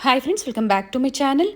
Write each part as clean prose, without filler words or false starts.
Hi friends, welcome back to my channel.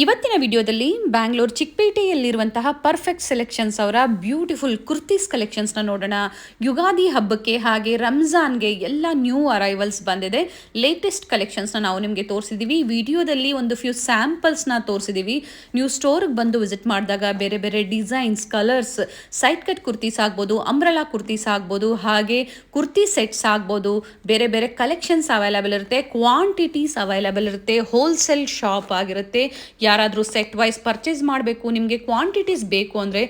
ಇವತ್ತಿನ ವಿಡಿಯೋದಲ್ಲಿ ಬ್ಯಾಂಗ್ಳೂರ್ ಚಿಕ್ಕಪೇಟೆಯಲ್ಲಿರುವಂತಹ ಪರ್ಫೆಕ್ಟ್ ಸೆಲೆಕ್ಷನ್ಸ್ ಅವರ ಬ್ಯೂಟಿಫುಲ್ ಕುರ್ತೀಸ್ ಕಲೆಕ್ಷನ್ಸ್ನ ನೋಡೋಣ. ಯುಗಾದಿ ಹಬ್ಬಕ್ಕೆ ಹಾಗೆ ರಂಜಾನ್ಗೆ ಎಲ್ಲ ನ್ಯೂ ಅರೈವಲ್ಸ್ ಬಂದಿದೆ. ಲೇಟೆಸ್ಟ್ ಕಲೆಕ್ಷನ್ಸ್ನ ನಾವು ನಿಮಗೆ ತೋರಿಸಿದ್ದೀವಿ. ವಿಡಿಯೋದಲ್ಲಿ ಒಂದು ಫ್ಯೂ ಸ್ಯಾಂಪಲ್ಸ್ನ ತೋರಿಸಿದ್ದೀವಿ. ನೀವು ಸ್ಟೋರ್ಗೆ ಬಂದು ವಿಸಿಟ್ ಮಾಡಿದಾಗ ಬೇರೆ ಬೇರೆ designs, colours, side cut kurtis ಆಗ್ಬೋದು, ಅಂಬ್ರೆಲಾ ಕುರ್ತೀಸ್ ಆಗ್ಬೋದು, ಹಾಗೆ ಕುರ್ತಿ ಸೆಟ್ಸ್ ಆಗ್ಬೋದು, ಬೇರೆ ಬೇರೆ ಕಲೆಕ್ಷನ್ಸ್ ಅವೈಲೇಬಲ್ ಇರುತ್ತೆ, ಕ್ವಾಂಟಿಟೀಸ್ ಅವೈಲೇಬಲ್ ಇರುತ್ತೆ, ಹೋಲ್ಸೇಲ್ ಶಾಪ್ ಆಗಿರುತ್ತೆ. ಯಾರಾದರೂ ಸೆಟ್ ವೈಸ್ ಪರ್ಚೇಸ್ ಮಾಡಬೇಕು, ನಿಮಗೆ ಕ್ವಾಂಟಿಟೀಸ್ ಬೇಕು ಅಂದರೆ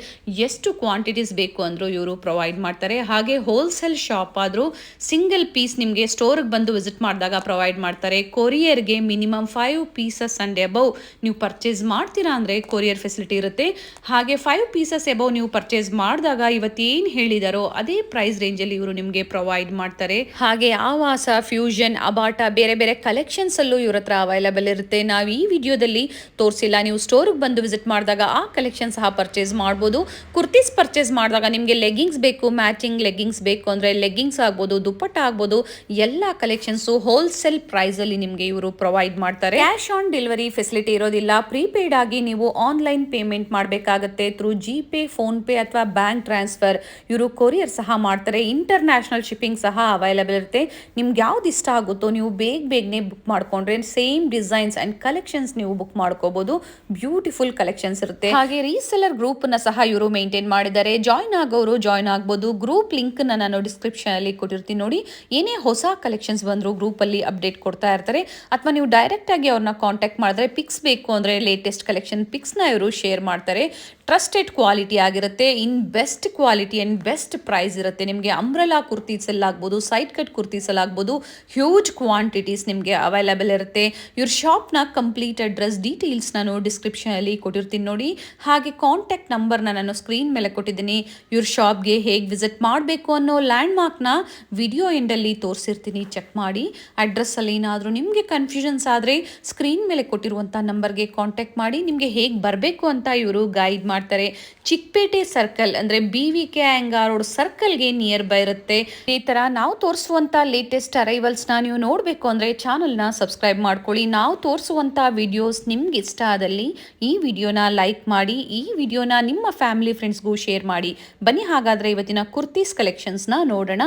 ಎಷ್ಟು ಕ್ವಾಂಟಿಟೀಸ್ ಬೇಕು ಅಂದರೂ ಇವರು ಪ್ರೊವೈಡ್ ಮಾಡ್ತಾರೆ. ಹಾಗೆ ಹೋಲ್ಸೇಲ್ ಶಾಪ್ ಆದರೂ ಸಿಂಗಲ್ ಪೀಸ್ ನಿಮಗೆ ಸ್ಟೋರ್ಗೆ ಬಂದು ವಿಸಿಟ್ ಮಾಡಿದಾಗ ಪ್ರೊವೈಡ್ ಮಾಡ್ತಾರೆ. ಕೊರಿಯರ್ಗೆ ಮಿನಿಮಮ್ 5 ಪೀಸಸ್ ಅಂಡ್ ಎಬವ್ ನೀವು ಪರ್ಚೇಸ್ ಮಾಡ್ತೀರಾ ಅಂದರೆ ಕೊರಿಯರ್ ಫೆಸಿಲಿಟಿ ಇರುತ್ತೆ. ಹಾಗೆ 5 ಪೀಸಸ್ ಎಬವ್ ನೀವು ಪರ್ಚೇಸ್ ಮಾಡಿದಾಗ ಇವತ್ತೇನು ಹೇಳಿದಾರೋ ಅದೇ ಪ್ರೈಸ್ ರೇಂಜಲ್ಲಿ ಇವರು ನಿಮಗೆ ಪ್ರೊವೈಡ್ ಮಾಡ್ತಾರೆ. ಹಾಗೆ ಆವಾಸ, ಫ್ಯೂಷನ್, ಅಬಾಟ ಬೇರೆ ಬೇರೆ ಕಲೆಕ್ಷನ್ಸ್ ಅಲ್ಲೂ ಇವ್ರ ಹತ್ರ ಅವೈಲೇಬಲ್ ಇರುತ್ತೆ. ನಾವು ಈ ವಿಡಿಯೋದಲ್ಲಿ ತೋರಿಸಿಲ್ಲ. ನೀವು ಸ್ಟೋರ್ಗೆ ಬಂದು ವಿಸಿಟ್ ಮಾಡಿದಾಗ ಆ ಕಲೆಕ್ಷನ್ ಸಹ ಪರ್ಚೇಸ್ ಮಾಡ್ಬೋದು. ಕುರ್ತೀಸ್ ಪರ್ಚೇಸ್ ಮಾಡಿದಾಗ ನಿಮಗೆ ಲೆಗ್ಗಿಂಗ್ಸ್ ಬೇಕು, ಮ್ಯಾಚಿಂಗ್ ಲೆಗ್ಗಿಂಗ್ಸ್ ಬೇಕು ಅಂದರೆ ಲೆಗ್ಗಿಂಗ್ಸ್ ಆಗ್ಬೋದು, ದುಪ್ಪಟ್ಟ ಆಗ್ಬೋದು, ಎಲ್ಲ ಕಲೆಕ್ಷನ್ಸು ಹೋಲ್ಸೇಲ್ ಪ್ರೈಸಲ್ಲಿ ನಿಮಗೆ ಇವರು ಪ್ರೊವೈಡ್ ಮಾಡ್ತಾರೆ. ಕ್ಯಾಶ್ ಆನ್ ಡೆಲಿವರಿ ಫೆಸಿಲಿಟಿ ಇರೋದಿಲ್ಲ. ಪ್ರೀಪೇಯ್ಡ್ ಆಗಿ ನೀವು ಆನ್ಲೈನ್ ಪೇಮೆಂಟ್ ಮಾಡಬೇಕಾಗತ್ತೆ ಥ್ರೂ ಜಿಪೇ, ಫೋನ್ಪೇ ಅಥವಾ ಬ್ಯಾಂಕ್ ಟ್ರಾನ್ಸ್ಫರ್. ಇವರು ಕೊರಿಯರ್ ಸಹ ಮಾಡ್ತಾರೆ. ಇಂಟರ್ನ್ಯಾಷನಲ್ ಶಿಪ್ಪಿಂಗ್ ಸಹ ಅವೈಲೇಬಲ್ ಇರುತ್ತೆ. ನಿಮ್ಗೆ ಯಾವ್ದು ಇಷ್ಟ ಆಗುತ್ತೋ ನೀವು ಬೇಗನೆ ಬುಕ್ ಮಾಡ್ಕೊಂಡ್ರೆ ಸೇಮ್ ಡಿಸೈನ್ಸ್ ಅಂಡ್ ಕಲೆಕ್ಷನ್ಸ್ ನೀವು ಬುಕ್ ಮಾಡ್ಕೋಬಹುದು. ಬ್ಯೂಟಿಫುಲ್ ಕಲೆಕ್ಷನ್ಸ್ ಇರುತ್ತೆ. ಹಾಗೆ ರೀಸೆಲ್ಲರ್ ಗ್ರೂಪ್ ನ ಸಹ ಇವರು ಮೇಂಟೈನ್ ಮಾಡಿದ್ದಾರೆ. ಜಾಯ್ನ್ ಆಗೋರು ಜಾಯ್ನ್ ಆಗ್ಬೋದು. ಗ್ರೂಪ್ ಲಿಂಕ್ ನಾನು ಡಿಸ್ಕ್ರಿಪ್ಷನ್ ಅಲ್ಲಿ ಕೊಟ್ಟಿರ್ತೀನಿ ನೋಡಿ. ಏನೇ ಹೊಸ ಕಲೆಕ್ಷನ್ಸ್ ಬಂದ್ರು ಗ್ರೂಪ್ ಅಲ್ಲಿ ಅಪ್ಡೇಟ್ ಕೊಡ್ತಾ ಇರ್ತಾರೆ. ಅಥವಾ ನೀವು ಡೈರೆಕ್ಟ್ ಆಗಿ ಅವ್ರನ್ನ ಕಾಂಟ್ಯಾಕ್ಟ್ ಮಾಡಿದ್ರೆ ಪಿಕ್ಸ್ ಬೇಕು ಅಂದ್ರೆ ಲೇಟೆಸ್ಟ್ ಕಲೆಕ್ಷನ್ ಪಿಕ್ಸ್ ನ ಇವರು ಶೇರ್ ಮಾಡ್ತಾರೆ. ಟ್ರಸ್ಟೆಡ್ ಕ್ವಾಲಿಟಿ ಆಗಿರುತ್ತೆ. In best quality and best price ಇರುತ್ತೆ. ನಿಮಗೆ ಅಂಬ್ರೆಲಾ ಕುರ್ತೀಸ್ ಅಲ್ಲಿ ಆಗ್ಬೋದು, ಸೈಡ್ ಕಟ್ ಕುರ್ತೀಸ್ ಅಲ್ಲಿ ಆಗ್ಬೋದು, ಹ್ಯೂಜ್ ಕ್ವಾಂಟಿಟೀಸ್ ನಿಮಗೆ ಅವೈಲೇಬಲ್ ಇರುತ್ತೆ. ಇವ್ರ ಶಾಪ್ ನ ಕಂಪ್ಲೀಟ್ ಅಡ್ರೆಸ್ ಡೀಟೇಲ್ಸ್ ನಾನು ಡಿಸ್ಕ್ರಿಪ್ಷನ್ ಅಲ್ಲಿ ಕೊಟ್ಟಿರ್ತೀನಿ ನೋಡಿ. ಹಾಗೆ ಕಾಂಟ್ಯಾಕ್ಟ್ ನಂಬರ್ನ ನಾನು ಸ್ಕ್ರೀನ್ ಮೇಲೆ ಕೊಟ್ಟಿದ್ದೀನಿ. ಇವ್ರ ಶಾಪ್ಗೆ ಹೇಗೆ ವಿಸಿಟ್ ಮಾಡಬೇಕು ಅನ್ನೋ ಲ್ಯಾಂಡ್ ಮಾರ್ಕ್ನ ವಿಡಿಯೋ ಎಂಡಲ್ಲಿ ತೋರಿಸಿರ್ತೀನಿ, ಚೆಕ್ ಮಾಡಿ. ಅಡ್ರೆಸ್ ಅಲ್ಲಿ ಏನಾದರೂ ನಿಮಗೆ ಕನ್ಫ್ಯೂಷನ್ಸ್ ಆದರೆ ಸ್ಕ್ರೀನ್ ಮೇಲೆ ಕೊಟ್ಟಿರುವಂಥ ನಂಬರ್ಗೆ ಕಾಂಟ್ಯಾಕ್ಟ್ ಮಾಡಿ ನಿಮಗೆ ಹೇಗೆ ಬರಬೇಕು ಅಂತ ಇವರು ಗೈಡ್ ಮಾಡ್ತಾರೆ. ಚಿಕ್ಕಪೇಟೆ ಸರ್ಕಲ್ ಅಂದರೆ BVK ಅಯ್ಯಂಗಾರ್ ರೋಡ್ ಸರ್ಕಲ್ಗೆ ನಿಯರ್ ಬೈ ಇರುತ್ತೆ. ಈ ಥರ ನಾವು ತೋರಿಸುವಂಥ ಲೇಟೆಸ್ಟ್ ಅರೈವಲ್ಸ್ನ ನೀವು ನೋಡಬೇಕು ಅಂದರೆ ಚಾನಲ್ನ ಸಬ್ಸ್ಕ್ರೈಬ್ ಮಾಡ್ಕೊಳ್ಳಿ. ನಾವು ತೋರಿಸುವಂಥ ವಿಡಿಯೋಸ್ ನಿಮ್ಗೆ ಇಷ್ಟ ಆದಲ್ಲಿ ಈ ವಿಡಿಯೋನ ಲೈಕ್ ಮಾಡಿ, ಈ ವಿಡಿಯೋನ ನಿಮ್ಮ ಫ್ಯಾಮಿಲಿ ಫ್ರೆಂಡ್ಸ್ಗೂ ಶೇರ್ ಮಾಡಿ. ಬನ್ನಿ ಹಾಗಾದರೆ ಇವತ್ತಿನ ಕುರ್ತೀಸ್ ಕಲೆಕ್ಷನ್ಸ್ನ ನೋಡೋಣ.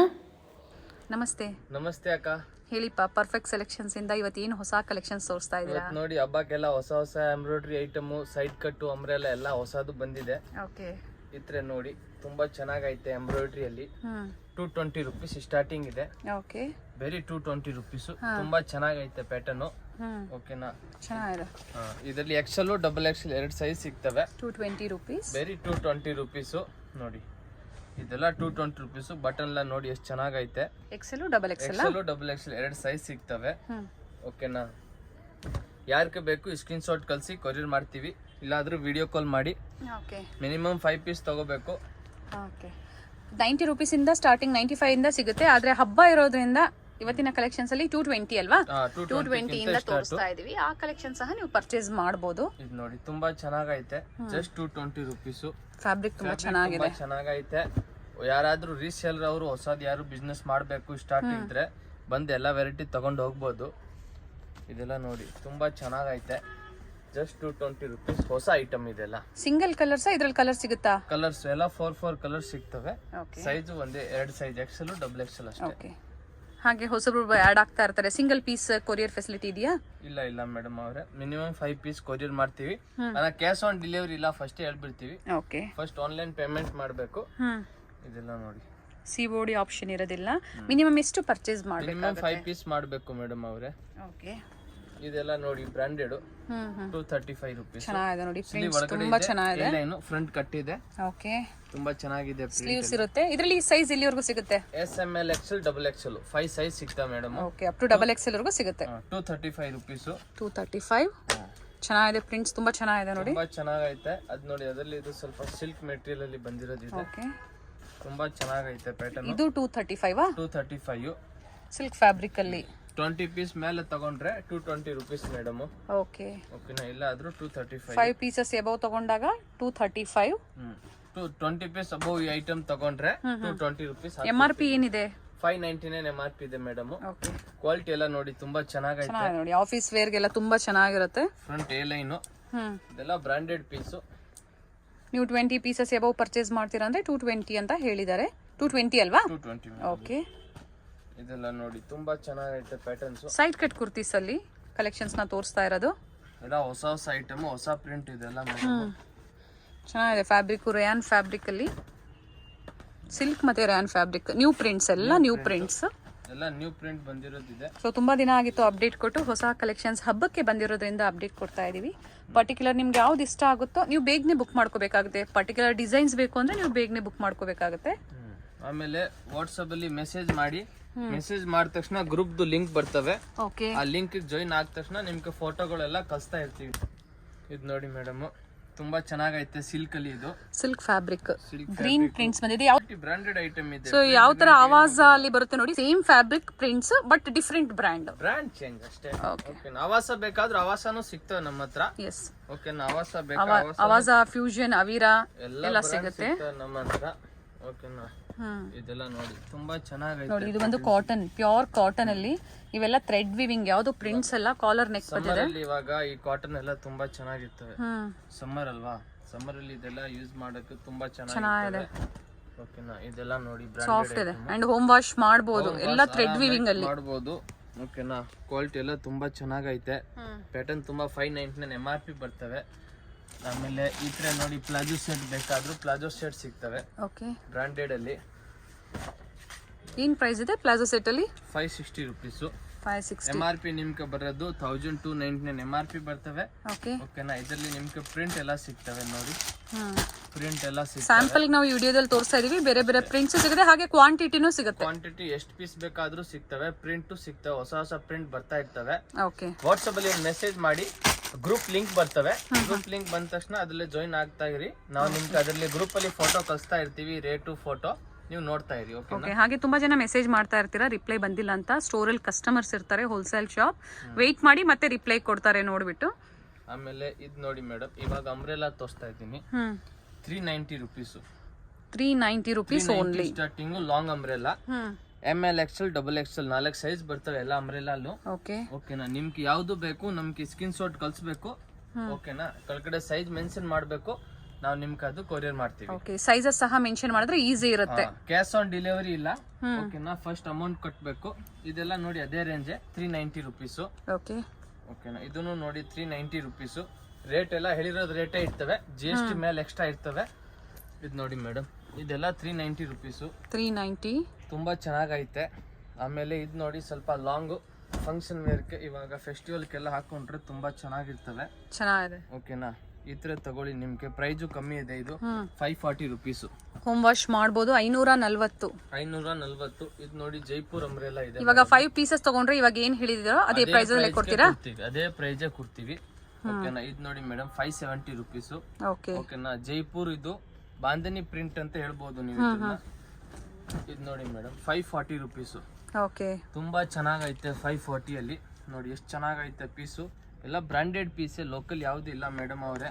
ನಮಸ್ತೆ. ನಮಸ್ತೆ ಅಕ್ಕ. ಹೇಳಿಪ್ಪ, ಪರ್ಫೆಕ್ಟ್ ಸೆಲೆಕ್ಷನ್ಸ್ ಇಂದ ಇವತ್ತೇನು ಹೊಸ ಕಲೆಕ್ಷನ್ಸ್ ತೋರಿಸ್ತಾ ಇದ್ದೀರಾ? ನೋಡಿ, ಹಬ್ಬಕ್ಕೆಲ್ಲ ಹೊಸ ಹೊಸ ಎಂಬ್ರಾಯ್ಡ್ರಿ ಐಟಮು, ಸೈಡ್ ಕಟ್ಟು, ಅಂಬ್ರೆಲಾ ಎಲ್ಲ ಹೊಸದು ಬಂದಿದೆ. ಓಕೆ, ಇದ್ರೆ ನೋಡಿ ತುಂಬಾ ಚೆನ್ನಾಗೈತೆ. ಎಂಬ್ರಾಯ್ಡ್ರಿ ಅಲ್ಲಿ 220 ರುಪೀಸ್ ಸ್ಟಾರ್ಟಿಂಗ್ ಇದೆ. ಓಕೆ, ಬೇರೆ 220 ರುಪೀಸ್. ತುಂಬಾ ಚೆನ್ನಾಗೈತೆ ಪ್ಯಾಟರ್ನ್. ಓಕೆನಾ? ಚೆನ್ನಾಗಿದೆ. ಇದರಲ್ಲಿ XL, XXL 2 ಸೈಜ್ ಸಿಗ್ತವೆ. 220 ರುಪೀಸ್. ಬೇರೆ 220 ರುಪೀಸ್. ನೋಡಿ ಇದೆಲ್ಲ 220 ರುಪೀಸ್. ಬಟನ್ ಎಲ್ಲ ನೋಡಿ ಎಷ್ಟು ಚೆನ್ನಾಗೈತೆ. XL, XXL 2 ಸೈಜ್ ಸಿಗ್ತವೆ. ಓಕೆನಾ? ಯಾರಿಗೆ ಬೇಕು ಸ್ಕ್ರೀನ್ ಶಾಟ್ ಕಳಿಸಿ ಕೊರಿಯರ್ ಮಾಡ್ತೀವಿ. ಇಲ್ಲಾದ್ರೂ ವಿಡಿಯೋ ಕಾಲ್ ಮಾಡಿ. ಓಕೆ, ಮಿನಿಮಮ್ 5 ಪೀಸ್ ತಗೋಬೇಕು. ಓಕೆ, 90 ರುಪೀಸ್ ಇಂದ ಸ್ಟಾರ್ಟಿಂಗ್ 95 ಇಂದ ಸಿಗುತ್ತೆ. ಆದ್ರೆ ಹಬ್ಬ ಇರೋದ್ರಿಂದ ಇವತ್ತಿನ ಕಲೆಕ್ಷನ್ಸ್ ಅಲ್ಲಿ 220 ಅಲ್ವಾ? 220 ಇಂದ ತೋರಿಸ್ತಾ ಇದೀವಿ. ಆ ಕಲೆಕ್ಷನ್ ಸಹ ನೀವು ಪರ್ಚೇಸ್ ಮಾಡಬಹುದು. ಇದು ನೋಡಿ ತುಂಬಾ ಚೆನ್ನಾಗೈತೆ. Just 220 rupees. ಫ್ಯಾಬ್ರಿಕ್ ತುಂಬಾ ಚೆನ್ನಾಗಿದೆ. ಚೆನ್ನಾಗೈತೆ. ಯಾರಾದ್ರೂ ರೀಸೇಲರ್ ಅವರು ಹೊಸದ್ ಯಾರು ಬಿಸ್ನೆಸ್ ಮಾಡಬೇಕು ಸ್ಟಾರ್ಟ್ ಇದ್ರೆ ಬಂದು ಎಲ್ಲ ವೆರೈಟಿ ತಗೊಂಡು ಹೋಗ್ಬೋದು. ಇದೆಲ್ಲ ನೋಡಿ ತುಂಬಾ ಚೆನ್ನಾಗೈತೆ. Just 220 rupees. ಹೊಸ ಐಟಮ್ ಇದೆಲ್ಲ. ಸಿಂಗಲ್ ಕಲರ್ಸ್ ಇದ್ರಲ್ಲಿ ಕಲರ್ ಸಿಗುತ್ತಾ? ಕಲರ್ಸ್ ಎಲ್ಲ 4 ಕಲರ್ಸ್ ಸಿಗ್ತವೆ. ಸೈಜ್ ಒಂದೇ 2 ಸೈಜ್ XL, XXL ಅಷ್ಟೇ. ಹಾಗೆ ಹೊಸಬ್ರು ಆಡ್ ಆಗ್ತಾ ಇರ್ತಾರೆ. ಸಿಂಗಲ್ ಪೀಸ್ ಕೊರಿಯರ್ ಫೆಸಿಲಿಟಿ ಇದೆಯಾ? ಇಲ್ಲ ಮೇಡಮ್ ಅವರೇ, ಮಿನಿಮಮ್ 5 ಪೀಸ್ ಕೊರಿಯರ್ ಮಾಡ್ತೀವಿ. ಕ್ಯಾಶ್ ಆನ್ ಡೆಲಿವರಿ ಇಲ್ಲ, ಫಸ್ಟ್ ಹೇಳ್ಬಿಡ್ತೀವಿ. ಓಕೆ, ಫಸ್ಟ್ ಆನ್ಲೈನ್ ಪೇಮೆಂಟ್ ಮಾಡಬೇಕು. ಇದೆಲ್ಲ ನೋಡಿ COD ಆಪ್ಷನ್ ಇರೋದಿಲ್ಲ. ಮಿನಿಮಮ್ ಎಷ್ಟು ಪರ್ಚೇಸ್ ಮಾಡಬೇಕು? ಮಿನಿಮಮ್ 5 ಪೀಸ್ ಮಾಡಬೇಕು ಮೇಡಮ್ ಅವರೇ. ಓಕೆ, ಇದೆಲ್ಲ ನೋಡಿ ಬ್ರಾಂಡೆಡ್ 235 ರುಪೀಸ್. ಚೆನ್ನಾಗಿದೆ ನೋಡಿ, ಪ್ರಿಂಟ್ಸ್ ತುಂಬಾ ಚೆನ್ನಾಗಿದೆ. ಲೈನ್ ಫ್ರಂಟ್ ಕಟ್ ಇದೆ. ಓಕೆ, ತುಂಬಾ ಚೆನ್ನಾಗಿದೆ. ಸ್ಲೀವ್ಸ್ ಇರುತ್ತೆ. ಇದರಲ್ಲಿ ಸೈಜ್ ಎಲ್ಲಿವರೆಗೂ ಸಿಗುತ್ತೆ? SML, XL, XXL 5 ಸೈಜ್ ಸಿಗ್ತಾ madam. Okay, up to XXL ವರೆಗೂ ಸಿಗುತ್ತೆ. 235 ರುಪೀಸ್. 235. ಚೆನ್ನಾಗಿದೆ, ಪ್ರಿಂಟ್ಸ್ ತುಂಬಾ ಚೆನ್ನಾಗಿದೆ ನೋಡಿ. ತುಂಬಾ ಚೆನ್ನಾಗೈತೆ. ಅದ್ ನೋಡಿ, ಅದರಲ್ಲಿ ಇದು ಸ್ವಲ್ಪ ಸಿಲ್ಕ್ ಮೆಟೀರಿಯಲ್ ಅಲ್ಲಿ ಬಂದಿರೋದು ಇದೆ. ಓಕೆ, ತುಂಬಾ ಚೆನ್ನಾಗೈತೆ ಪ್ಯಾಟರ್ನ್. ಇದು 235. 235 ಸಿಲ್ಕ್ ಫ್ಯಾಬ್ರಿಕ್ ಅಲ್ಲಿ 20 ಪೀಸ್ ಮೇಲೆ ತಗೊಂಡ್ರೆ 220 ರುಪೀಸ್ ಮೇಡಮ್. ಓಕೆ, ಓಕೆನಾ? ಇಲ್ಲ ಆದ್ರೂ 235. 5 ಪೀಸಸ್ ಎಬವ್ ತಗೊಂಡಾಗ 235. 20 ಪೀಸ್ ಅಬೌವ್ ಈ ಐಟಮ್ ತಗೊಂಡ್ರೆ 220 ರುಪೀಸ್. MRP ಏನಿದೆ? 599 MRP ಇದೆ ಮೇಡಮ್. ಓಕೆ, ಕ್ವಾಲಿಟಿ ಎಲ್ಲ ನೋಡಿ ತುಂಬಾ ಚೆನ್ನಾಗೈತೆ. ಚೆನ್ನಾಗಿದೆ ನೋಡಿ, ಆಫೀಸ್ ವೇರ್ಗೆಲ್ಲ ತುಂಬಾ ಚೆನ್ನಾಗಿರುತ್ತೆ. ಫ್ರಂಟ್ ಎ ಲೈನು ಇದೆಲ್ಲ ಬ್ರಾಂಡೆಡ್ ಪೀಸು. ನೀವು 20 ಪೀಸಸ್ ಎಬವ್ ಪರ್ಚೇಸ್ ಮಾಡ್ತೀರಾ ಅಂದ್ರೆ 220 ಅಂತ ಹೇಳಿದ್ದಾರೆ. 220 ಅಲ್ವಾ? 220. ಓಕೆ, ಇದೆಲ್ಲ ನೋಡಿ ತುಂಬಾ ಚೆನ್ನಾಗೈತೆ ಪ್ಯಾಟರ್ನ್ಸ್. ಸೈಡ್ ಕಟ್ ಕುರ್ತೀಸ್ ಅಲ್ಲಿ ಕಲೆಕ್ಷನ್ಸ್ ನ ತೋರಿಸ್ತಾ ಇರೋದು. ಎಲ್ಲ ಹೊಸ ಹೊಸ ಐಟಮ್, ಹೊಸ ಪ್ರಿಂಟ್ ಇದೆಲ್ಲ ಮೇಡಮ್. ಚೆನ್ನಾಗಿದೆ. ಫ್ಯಾಬ್ರಿಕ್ ರೇಯಾನ್ ಫ್ಯಾಬ್ರಿಕ್ ಅಲ್ಲಿ ಸಿಲ್ಕ್ ಮತ್ತೆ ರೇಯಾನ್ ಫ್ಯಾಬ್ರಿಕ್, ನ್ಯೂ ಪ್ರಿಂಟ್ಸ್, ಎಲ್ಲ ನ್ಯೂ ಪ್ರಿಂಟ್ಸ್, ಎಲ್ಲ ನ್ಯೂ ಪ್ರಿಂಟ್ ಬಂದಿರೋದಿದೆ. ಸೊ ತುಂಬಾ ದಿನ ಆಗಿತ್ತು ಅಪ್ಡೇಟ್ ಕೊಟ್ಟು, ಹೊಸ ಕಲೆಕ್ಷನ್ಸ್ ಹಬ್ಬಕ್ಕೆ ಬಂದಿರೋದ್ರಿಂದ ಅಪ್ಡೇಟ್ ಕೊಡ್ತಾ ಇದೀವಿ. ಪರ್ಟಿಕ್ಯುಲರ್ ನಿಮ್ಗೆ ಯಾವ್ದು ಇಷ್ಟ ಆಗುತ್ತೋ ನೀವು ಬೇಗನೆ ಬುಕ್ ಮಾಡ್ಕೋಬೇಕಾಗುತ್ತೆ. ಪರ್ಟಿಕ್ಯುಲರ್ ಡಿಸೈನ್ಸ್ ಬೇಕು ಅಂದ್ರೆ ನೀವು ಬೇಗನೆ ಬುಕ್ ಮಾಡ್ಕೋಬೇಕಾಗುತ್ತೆ. ಆಮೇಲೆ ವಾಟ್ಸಪ್ ಅಲ್ಲಿ ಮೆಸೇಜ್ ಮಾಡಿ, ಮೆಸೇಜ್ ಮಾಡಿದ ತಕ್ಷಣ ಗ್ರೂಪ್ ಲಿಂಕ್ ಬರ್ತವೆ. ಓಕೆ, ಆ ಲಿಂಕ್ ಜಾಯಿನ್ ಆದ ತಕ್ಷಣ ನಿಮ್ಗೆ ಫೋಟೋಗಳೆಲ್ಲ ಕಳಿಸ್ತಾ ಇರ್ತೀವಿ. ಇದು ನೋಡಿ ಮೇಡಮ್, ತುಂಬಾ ಚೆನ್ನಾಗೈತೆ. ಸಿಲ್ಕ್ ಅಲ್ಲಿ ಇದು ಸಿಲ್ಕ್ ಫ್ಯಾಬ್ರಿಕ್, ಗ್ರೀನ್ ಪ್ರಿಂಟ್ಸ್ ಬಂದಿದೆ. ಬ್ರಾಂಡೆಡ್ ಐಟಮ್ ಇದೆ. ಸೊ ಯಾವ ತರ ಆವಾಜ್ ಅಲ್ಲಿ ಬರುತ್ತೆ ನೋಡಿ, same fabric prints but different brand change ಅಷ್ಟೇ. ಓಕೆ, ಆವಾಸ ಬೇಕಾದ್ರೂ ಆವಾಸನೂ ಸಿಗ್ತವೆ ನಮ್ಮ ಹತ್ರ. ಎಸ್, ಓಕೆ, ಆವಾಸ ಆವಾಜ, ಫ್ಯೂಷನ್, ಅವೀರಾ ಎಲ್ಲ ಸಿಗುತ್ತೆ ನಮ್ಮ ಹತ್ರ. ಓಕೆನಾ, ಇದೆಲ್ಲ ನೋಡಿ ತುಂಬಾ ಚೆನ್ನಾಗೈತೆ ನೋಡಿ. ಇದು ಒಂದು ಕಾಟನ್, ಪ್ಯೂರ್ ಕಾಟನ್ ಅಲ್ಲಿ ಇವೆಲ್ಲ ಥ್ರೆಡ್ ವಿವಿಂಗ್, ಯಾವ್ದು ಪ್ರಿಂಟ್ಸ್ ಎಲ್ಲ ಕಾಲರ್ ನೆಕ್ ಬಂದಿದೆ. ಇವಾಗ ಈ ಕಾಟನ್ ಎಲ್ಲ ತುಂಬಾ ಚೆನ್ನಾಗಿರ್ತವೆ. ಸಮ್ಮರ್ ಅಲ್ವಾ, ಸಮ್ಮರ್ ಅಲ್ಲಿ ಇದೆಲ್ಲ ಯೂಸ್ ಮಾಡಕ್ಕೆ ತುಂಬಾ ಚೆನ್ನಾಗಿದೆ. ಓಕೆನಾ, ಇದೆಲ್ಲ ನೋಡಿ ಸಾಫ್ಟ್ ಇದೆ ಅಂಡ್ ಹೋಮ್ ವಾಶ್ ಮಾಡಬಹುದು, ಎಲ್ಲ ಥ್ರೆಡ್ ವಿವಿಂಗ್ ಅಲ್ಲಿ ಮಾಡಬಹುದು. ಓಕೆನಾ, ಕ್ವಾಲಿಟಿ ಎಲ್ಲ ತುಂಬಾ ಚೆನ್ನಾಗೈತೆ. ಪ್ಯಾಟರ್ನ್ ತುಂಬಾ 599 MRP ಬರ್ತವೆ. ಆಮೇಲೆ ಈ ತರ ನೋಡಿ ಪ್ಲಾಜೋ ಸೆಟ್ ಬೇಕಾದ್ರೂ ಪ್ಲಾಜೋ ಸೆಟ್ ಸಿಗ್ತವೆ. ಓಕೆ, ಬ್ರಾಂಡೆಡ್ ಅಲ್ಲಿ ಏನ್ ಪ್ರೈಸ್ ಇದೆ ಪ್ಲಾಜೋ ಸೆಟ್ ಅಲ್ಲಿ? 560 ರುಪೀಸ್. 560. MRP ನಿಮ್ಗೆ ಬರೋದು 1299 MRP ಬರ್ತವೆ. ಓಕೆ, ಓಕೆನಾ, ಇದರಲ್ಲಿ ನಿಮ್ಗೆ ಪ್ರಿಂಟ್ ಎಲ್ಲ ಸಿಗ್ತವೆ ನೋಡಿ. ಪ್ರಿಂಟ್ ಎಲ್ಲ ಸಿಗ್ತವೆ. ಸ್ಯಾಂಪಲ್ ನಾವು ವಿಡಿಯೋದಲ್ಲಿ ತೋರಿಸ್ತಾ ಇದೀವಿ. ಬೇರೆ ಬೇರೆ ಪ್ರಿಂಟ್ಸ್ ಸಿಗುತ್ತೆ, ಹಾಗೆ ಕ್ವಾಂಟಿಟಿನೂ ಸಿಗುತ್ತೆ. ಕ್ವಾಂಟಿಟಿ ಎಷ್ಟು ಪೀಸ್ ಬೇಕಾದ್ರೂ ಸಿಗ್ತವೆ. ಪ್ರಿಂಟ್ ಸಿಗ್ತವೆ, ಹೊಸ ಹೊಸ ಪ್ರಿಂಟ್ ಬರ್ತಾ ಇರ್ತವೆ. ಓಕೆ, ವಾಟ್ಸಪ್ ಅಲ್ಲಿ ಮೆಸೇಜ್ ಮಾಡಿ, ಗ್ರೂಪ್ ಲಿಂಕ್ ಬರ್ತವೆ. ಗ್ರೂಪ್ ಲಿಂಕ್ ಬಂದ ತಕ್ಷಣ ಅದ್ರಲ್ಲಿ ಜಾಯಿನ್ ಆಗ್ತಾ ಇರಿ. ನಾವು ನಿಮ್ಗೆ ಅದರಲ್ಲಿ ಗ್ರೂಪ್ ಅಲ್ಲಿ ಫೋಟೋ ಕಳಿಸ್ತಾ ಇರ್ತೀವಿ, ರೇಟು ಫೋಟೋ ನೀವು ನೋಡ್ತಾ ಇರಿ. ಓಕೆ, ಹಾಗೆ ತುಂಬಾ ಜನ ಮೆಸೇಜ್ ಮಾಡ್ತಾ ಇರ್ತೀರಾ ರಿಪ್ಲೈ ಬಂದಿಲ್ಲ ಅಂತ. ಸ್ಟೋರ್ ಅಲ್ಲಿ ಕಸ್ಟಮರ್ಸ್ ಇರ್ತಾರೆ, ಹೋಲ್ಸೇಲ್ ಶಾಪ್, ವೇಟ್ ಮಾಡಿ ಮತ್ತೆ ರಿಪ್ಲೈ ಕೊಡ್ತಾರೆ ನೋಡ್ಬಿಟ್ಟು. ಆಮೇಲೆ ಇದು ನೋಡಿ ಮೇಡಮ್, ಇವಾಗ ಅಂಬ್ರೆಲಾ ತೋರಿಸ್ತಾ ಇದ್ದೀನಿ. 390 rupees. 390 rupees only. Starting long umbrella, ML XL XXL 4 size ಬರ್ತವೆ ಎಲ್ಲ ಅಂಬ್ರೆಲಾಲು. ಓಕೆ, ಓಕೆನಾ, ನಿಮ್ಗೆ ಯಾವ್ದು ಬೇಕು ನಮ್ಗೆ ಸ್ಕ್ರೀನ್ ಶಾಟ್ ಕಳ್ಸ್ಬೇಕು. ಓಕೆನಾ, ಕೆಳಗಡೆ ಸೈಜ್ ಮೆನ್ಷನ್ ಮಾಡ್ಬೇಕು, ನಾವು ನಿಮ್ಗೆ ಅದು ಕೊರಿಯರ್ ಮಾಡ್ತೀವಿ. ಓಕೆ, ಸೈಜಸ್ ಸಹ ಮೆನ್ಷನ್ ಮಾಡಿದ್ರೆ ಈಸಿ ಇರುತ್ತೆ. ಕ್ಯಾಶ್ ಆನ್ ಡೆಲಿವರಿ ಇಲ್ಲ. ಓಕೆನಾ, ಫಸ್ಟ್ ಅಮೌಂಟ್ ಕಟ್ಟಬೇಕು. ಇದೆಲ್ಲ ನೋಡಿ ಅದೇ ರೇಂಜ್ 390 ರುಪೀಸ್. ಓಕೆ, ಓಕೆನಾ, ಇದನ್ನು ನೋಡಿ 390 ರುಪೀಸ್. ರೇಟ್ ಎಲ್ಲ ಹೇಳಿರೋದು ರೇಟೇ ಇರ್ತವೆ, GST ಮೇಲೆ ಎಕ್ಸ್ಟ್ರಾ ಇರ್ತವೆ. ಇದು ನೋಡಿ ಮೇಡಮ್, ಇದೆಲ್ಲ 390 ರುಪೀಸ್. 390 ತುಂಬಾ ಚೆನ್ನಾಗೈತೆ. ಆಮೇಲೆ ಇದು ನೋಡಿ ಸ್ವಲ್ಪ ಲಾಂಗ್ ಫಂಕ್ಷನ್ ವೇರ್ಗೆ, ಇವಾಗ ಫೆಸ್ಟಿವಲ್ಗೆಲ್ಲ ಹಾಕೊಂಡ್ರೆ ತುಂಬಾ ಚೆನ್ನಾಗಿರ್ತವೆ. ಚೆನ್ನಾಗಿದೆ. ಓಕೆನಾ, ಈ ತರ ತಗೊಳ್ಳಿ, ನಿಮ್ಗೆ ಪ್ರೈಸು ಕಮ್ಮಿ ಇದೆ. ಇದು 540 ರುಪೀಸ್. ಹೋಮ್ ವಾಶ್ ಮಾಡಬಹುದು. 540. ಇದು ನೋಡಿ ಜೈಪುರ್ ಅಂಬ್ರೆಲಾ ಇದೆ. ಇವಾಗ 5 ಪೀಸಸ್ ತಗೊಂಡ್ರೆ ಇವಾಗ ಏನ್ ಹೇಳಿದಿರೋ ಅದೇ ಪ್ರೈಸ್ ಅಲ್ಲಿ ಕೊಡ್ತೀರಾ? ಅದೇ ಪ್ರೈಸ್ ಕೊಡ್ತೀವಿ. ಓಕೆನಾ, ಇದು ನೋಡಿ ಮೇಡಮ್ 570 ರುಪೀಸ್. ಓಕೆನಾ, ಜೈಪುರ್ ಇದು ಬಾಂಧನಿ ಪ್ರಿಂಟ್ ಅಂತ ಹೇಳ್ಬೋದು ನೀವು. ಇದು ನೋಡಿ ಮೇಡಮ್ 540 ರುಪೀಸ್. ಓಕೆ, ತುಂಬಾ ಚೆನ್ನಾಗೈತೆ. 540 ಅಲ್ಲಿ ನೋಡಿ ಎಷ್ಟು ಚೆನ್ನಾಗೈತೆ ಪೀಸು. ಎಲ್ಲ ಬ್ರಾಂಡೆಡ್ ಪೀಸ್, ಲೋಕಲ್ ಯಾವ್ದು ಇಲ್ಲ ಮೇಡಮ್ ಅವರೇ.